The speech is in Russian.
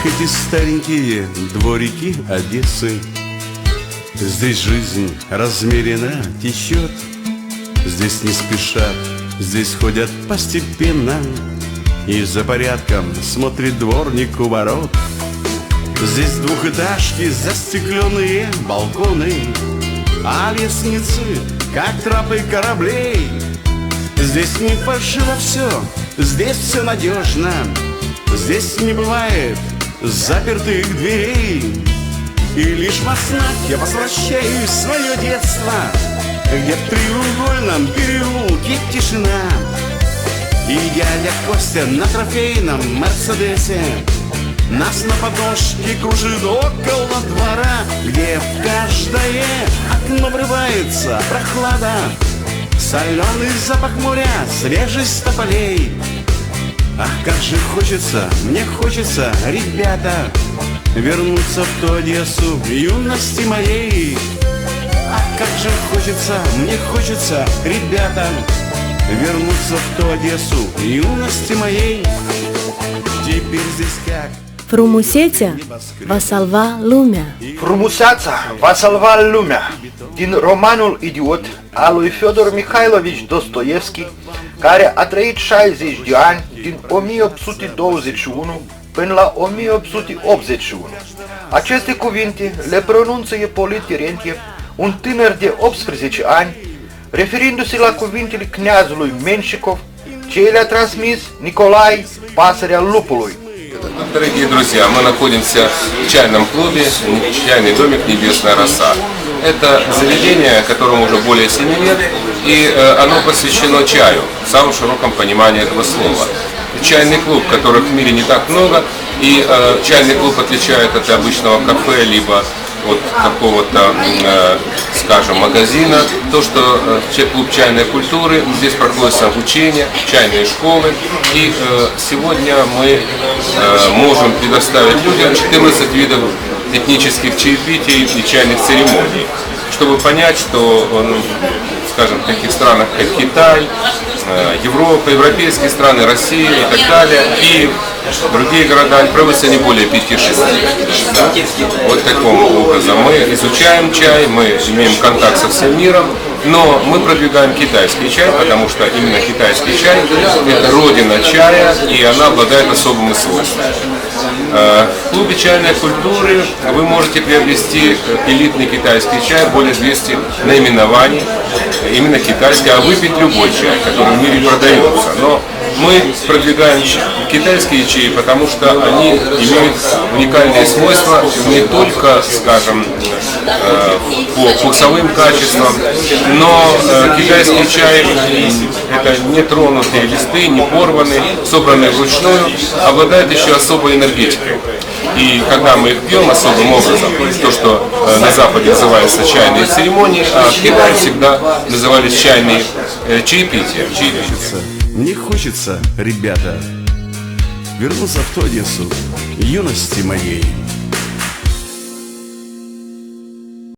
эти старенькие дворики Одессы. Здесь жизнь размеренно течет, здесь не спешат, здесь ходят постепенно, и за порядком смотрит дворник у ворот. Здесь двухэтажки, застекленные балконы, а лестницы, как трапы кораблей. Здесь не фальшиво все, здесь все надежно, здесь не бывает запертых дверей. И лишь во снах я возвращаюсь в свое детство, где в треугольном переулке тишина. И дядя Костя на трофейном Мерседесе нас на подножке кружит около двора, где в каждое окно врывается прохлада, соленый запах моря, свежесть тополей. Ах, как же хочется, мне хочется, ребята, вернуться в ту Одессу юности моей. Ах, как же хочется, мне хочется, ребята, вернуться в ту Одессу юности моей. Teперь здесь как Frumusețea va salva lumea. Frumuseața va salva lumea. Din romanul Idiot al lui Fyodor Mikhailovich Dostoevski, care a trăit 60 de ani din 1821 până la 1881. Aceste cuvinte le pronunță Ippolit Terentiev, un tânăr de 18 ani, referindu-se la cuvintele kneazului Menshikov, ce le-a transmis Nicolae, pasărea lupului. Дорогие друзья, мы находимся в чайном клубе «Чайный домик Небесная роса». Это заведение, которому уже более 7 лет, и оно посвящено чаю, в самом широком понимании этого слова. Чайный клуб, которых в мире не так много, и чайный клуб отличает от обычного кафе, либо от какого-то, скажем, магазина, то, что клуб чайной культуры, здесь проходит обучение, чайные школы, и сегодня мы можем предоставить людям 14 видов этнических чаепитий и чайных церемоний, чтобы понять, что, скажем, в таких странах, как Китай, Европа, европейские страны, Россия и так далее, и другие города проводятся не более 5-6. Да. Вот таким образом мы изучаем чай, мы имеем контакт со всем миром, но мы продвигаем китайский чай, потому что именно китайский чай – это родина чая, и она обладает особыми свойствами. В клубе чайной культуры вы можете приобрести элитный китайский чай, более 200 наименований, именно китайский, а выпить любой чай, который в мире продается. Но мы продвигаем китайские чаи, потому что они имеют уникальные свойства не только, скажем, по вкусовым качествам, но китайский чай – это не тронутые листы, не порванные, собранные вручную, обладает еще особой энергетикой. И когда мы их пьем особым образом, то, что на Западе называется чайные церемонии, а в Китае всегда назывались чайные чаепития. Мне хочется, ребята, вернуться в ту Одессу юности моей.